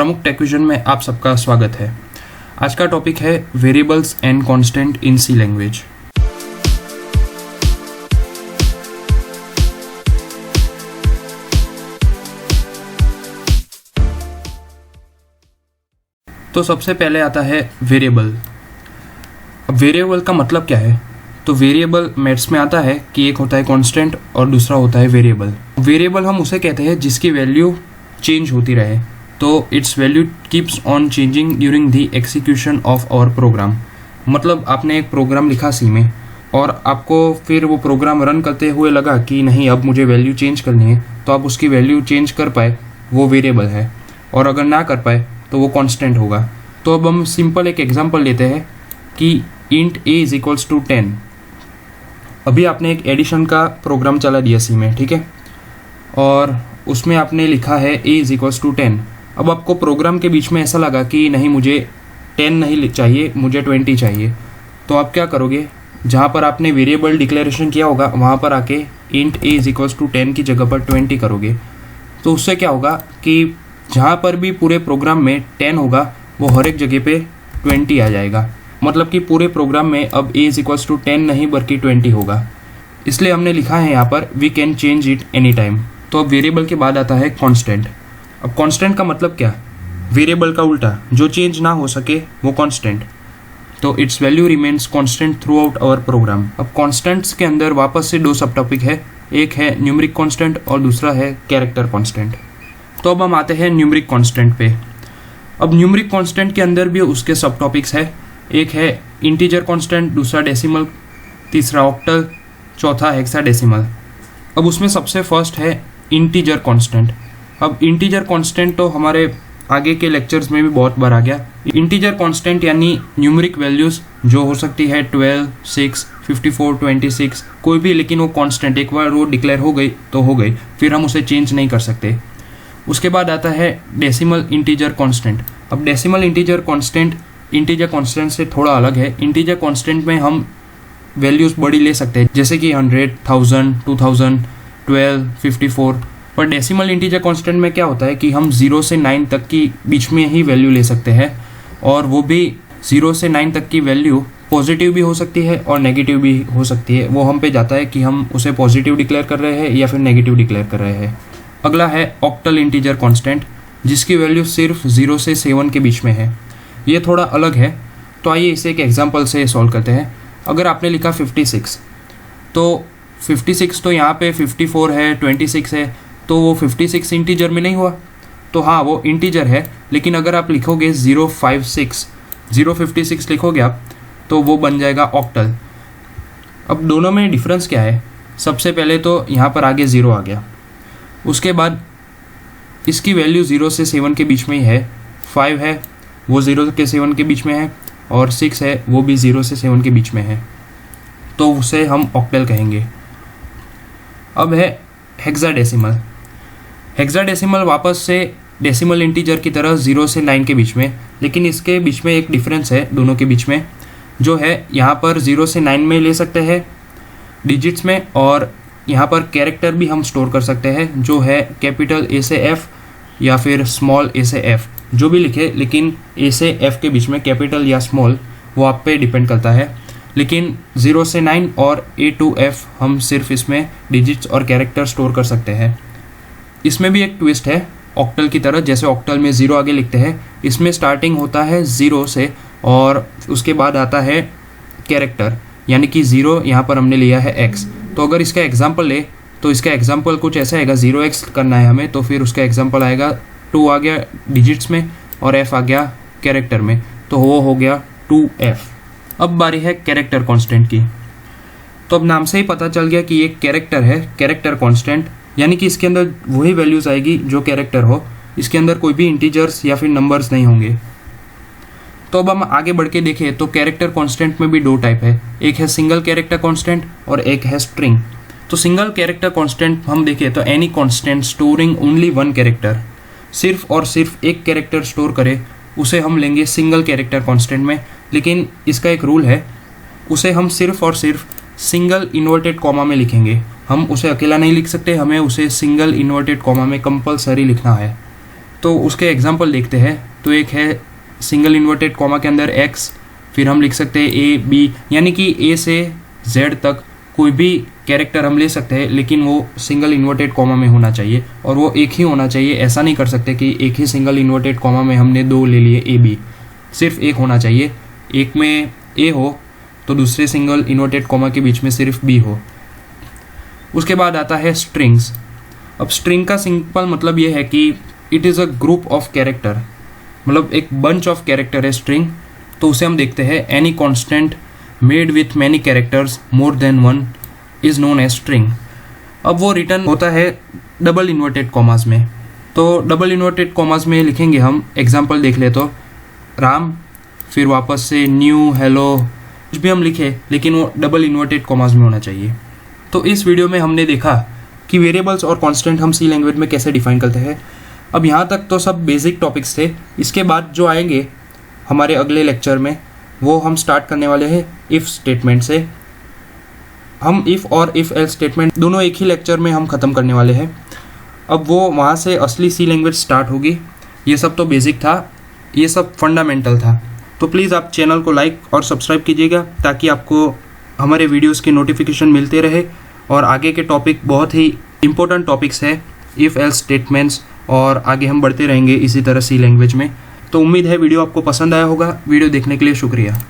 प्रमुख टेक्विजन में आप सबका स्वागत है। आज का टॉपिक है variables and constant in C language. तो सबसे पहले आता है वेरिएबल। अब वेरिएबल का मतलब क्या है? तो वेरिएबल मैथ्स में आता है कि एक होता है कांस्टेंट और दूसरा होता है वेरिएबल। वेरिएबल हम उसे कहते हैं जिसकी वैल्यू चेंज होती रहे, तो its value keeps on changing during the execution of our program. मतलब आपने एक प्रोग्राम लिखा सी में और आपको फिर वो प्रोग्राम रन करते हुए लगा कि नहीं अब मुझे वैल्यू चेंज करनी है, तो आप उसकी वैल्यू चेंज कर पाए, वो वेरिएबल है। और अगर ना कर पाए तो वो कांस्टेंट होगा। तो अब हम सिंपल एक एग्जांपल लेते हैं कि int a is equals to 10। अभी आपने एक एडिशन का प्रोग्राम चला दिया सी में, ठीक है, और उसमें आपने लिखा है a इज इक्वल्स टू 10। अब आपको प्रोग्राम के बीच में ऐसा लगा कि नहीं मुझे 10 नहीं चाहिए, मुझे 20 चाहिए। तो आप क्या करोगे, जहाँ पर आपने वेरिएबल डिक्लेरेशन किया होगा वहाँ पर आके int a is equals to 10 की जगह पर 20 करोगे। तो उससे क्या होगा कि जहाँ पर भी पूरे प्रोग्राम में 10 होगा वो हर एक जगह पे 20 आ जाएगा। मतलब कि पूरे प्रोग्राम में अब a इज इक्वल्स टू 10 नहीं बल्कि 20 होगा। इसलिए हमने लिखा है यहाँ पर we can change it any time. तो अब वेरिएबल के बाद आता है कांस्टेंट। अब कांस्टेंट का मतलब क्या? वेरिएबल का उल्टा, जो चेंज ना हो सके वो कांस्टेंट। तो its value remains constant throughout our program. अब कांस्टेंट्स के अंदर वापस से दो सब टॉपिक है, एक है न्यूमेरिक कांस्टेंट और दूसरा है कैरेक्टर कांस्टेंट। तो अब हम आते हैं न्यूमेरिक कांस्टेंट पे। अब न्यूमेरिक कांस्टेंट के अंदर भी उसके सब टॉपिक्स है, एक है इंटीजर कांस्टेंट, दूसरा डेसिमल, तीसरा ऑक्टल, चौथा हेक्साडेसिमल। अब उसमें सबसे फर्स्ट है इंटीजर कांस्टेंट। अब इंटीजर कांस्टेंट तो हमारे आगे के लेक्चर्स में भी बहुत बार आ गया। इंटीजर कांस्टेंट यानी न्यूमेरिक वैल्यूज जो हो सकती है 12, 6, 54, 26 कोई भी, लेकिन वो कांस्टेंट एक बार वो डिक्लेयर हो गई तो हो गई, फिर हम उसे चेंज नहीं कर सकते। उसके बाद आता है डेसिमल इंटीजर कांस्टेंट। अब decimal integer constant integer constant से थोड़ा अलग है। इंटीजर कांस्टेंट में हम वैल्यूज बड़ी ले सकते हैं, जैसे कि 100, 1000, 2000, 12, 54। पर डेसिमल इंटीजर कांस्टेंट में क्या होता है कि हम 0 से 9 तक की बीच में ही वैल्यू ले सकते हैं, और वो भी 0 से 9 तक की वैल्यू पॉजिटिव भी हो सकती है और नेगेटिव भी हो सकती है। वो हम पे जाता है कि हम उसे पॉजिटिव डिक्लेयर कर रहे हैं या फिर नेगेटिव डिक्लेयर कर रहे हैं। अगला है ऑक्टल इंटीजर कांस्टेंट, जिसकी वैल्यू सिर्फ 0 से 7 के बीच में है। ये थोड़ा अलग है, तो आइए इसे एक एग्जांपल से सॉल्व करते हैं। अगर आपने लिखा 56, तो 56 तो यहाँ पे 54 है, 26 है, तो वो 56 इंटीजर में नहीं हुआ। तो हाँ वो इंटीजर है, लेकिन अगर आप लिखोगे 056 लिखोगे आप, तो वो बन जाएगा ऑक्टल। अब दोनों में डिफरेंस क्या है? सबसे पहले तो यहाँ पर आगे 0 आ गया, उसके बाद इसकी वैल्यू 0 से 7 के बीच में ही है। 5 है वो 0 के 7 के बीच में है, और 6 है वो भी 0 से 7 के बीच में है, तो उसे हम ऑक्टल कहेंगे। अब है हेक्साडेसिमल। हेक्साडेसिमल वापस से डेसिमल इंटीजर की तरह 0 से 9 के बीच में, लेकिन इसके बीच में एक डिफरेंस है दोनों के बीच में, जो है यहाँ पर 0 से 9 में ले सकते हैं डिजिट्स में, और यहाँ पर कैरेक्टर भी हम स्टोर कर सकते हैं, जो है कैपिटल A से F या फिर स्मॉल a से F, जो भी लिखे, लेकिन A से F के बीच में कैपिटल या स्मॉल वो आप पे डिपेंड करता है। लेकिन 0 से 9 और A to F हम सिर्फ इसमें डिजिट्स और कैरेक्टर स्टोर कर सकते हैं। इसमें भी एक ट्विस्ट है ऑक्टल की तरह, जैसे ऑक्टल में 0 आगे लिखते हैं, इसमें स्टार्टिंग होता है 0 से और उसके बाद आता है कैरेक्टर, यानी कि 0 यहाँ पर हमने लिया है x। तो अगर इसका एग्जाम्पल ले तो इसका एग्जाम्पल कुछ ऐसा आएगा, 0x करना है हमें, तो फिर उसका एग्जाम्पल आएगा 2 आ गया डिजिट्स में और f आ गया कैरेक्टर में, तो वो हो गया 2f। अब बारी है कैरेक्टर कांस्टेंट की। तो अब नाम से ही पता चल गया कि ये कैरेक्टर है, कैरेक्टर कांस्टेंट, यानी कि इसके अंदर वही वैल्यूज आएगी जो कैरेक्टर हो, इसके अंदर कोई भी इंटीजर्स या फिर नंबर्स नहीं होंगे। तो अब हम आगे बढ़ के देखें तो कैरेक्टर कांस्टेंट में भी दो टाइप है, एक है सिंगल कैरेक्टर कांस्टेंट और एक है स्ट्रिंग। तो सिंगल कैरेक्टर कांस्टेंट हम देखें तो any constant storing only one character, सिर्फ और सिर्फ एक कैरेक्टर स्टोर करे उसे हम लेंगे सिंगल कैरेक्टर कांस्टेंट में। लेकिन इसका एक रूल है, उसे हम सिर्फ और सिर्फ सिंगल इन्वर्टेड कॉमा में लिखेंगे। हम उसे अकेला नहीं लिख सकते, हमें उसे सिंगल इन्वर्टेड कॉमा में कंपलसरी लिखना है। तो उसके एग्जांपल देखते हैं। तो एक है सिंगल इन्वर्टेड कॉमा के अंदर x, फिर हम लिख सकते हैं ए बी, यानी कि ए से z तक कोई भी कैरेक्टर हम ले सकते हैं, लेकिन वो सिंगल इन्वर्टेड कॉमा में होना चाहिए और वो एक ही होना चाहिए। ऐसा नहीं कर सकते कि एक ही सिंगल इन्वर्टेड कॉमा में हमने दो ले लिए ए बी, सिर्फ एक होना चाहिए। एक में ए हो तो दूसरे सिंगल इन्वर्टेड कॉमा के बीच में सिर्फ बी हो। उसके बाद आता है स्ट्रिंग्स। अब स्ट्रिंग का सिंपल मतलब ये है कि it is a group of character, मतलब एक बंच ऑफ कैरेक्टर है स्ट्रिंग। तो उसे हम देखते हैं any constant made with many characters more than one is known as string. अब वो रिटर्न होता है डबल इन्वर्टेड कॉमास में। तो डबल इन्वर्टेड कॉमास में लिखेंगे हम, एग्जांपल देख ले तो राम, फिर वापस से न्यू, हेलो, कुछ भी हम लिखे लेकिन वो डबल इन्वर्टेड कॉमास में होना चाहिए। तो इस वीडियो में हमने देखा कि वेरिएबल्स और कांस्टेंट हम सी लैंग्वेज में कैसे डिफाइन करते हैं। अब यहाँ तक तो सब बेसिक टॉपिक्स थे। इसके बाद जो आएंगे हमारे अगले लेक्चर में वो हम स्टार्ट करने वाले हैं इफ़ स्टेटमेंट से। हम इफ़ और इफ़ एल्स स्टेटमेंट दोनों एक ही लेक्चर में हम ख़त्म करने वाले हैं। अब वो वहाँ से असली सी लैंग्वेज स्टार्ट होगी। ये सब तो बेसिक था, ये सब फंडामेंटल था। तो प्लीज़ आप चैनल को लाइक और सब्सक्राइब कीजिएगा ताकि आपको हमारे वीडियोस के नोटिफिकेशन मिलते रहे। और आगे के टॉपिक बहुत ही इंपॉर्टेंट टॉपिक्स है, इफ़ एल्स स्टेटमेंट्स, और आगे हम बढ़ते रहेंगे इसी तरह सी लैंग्वेज में। तो उम्मीद है वीडियो आपको पसंद आया होगा। वीडियो देखने के लिए शुक्रिया।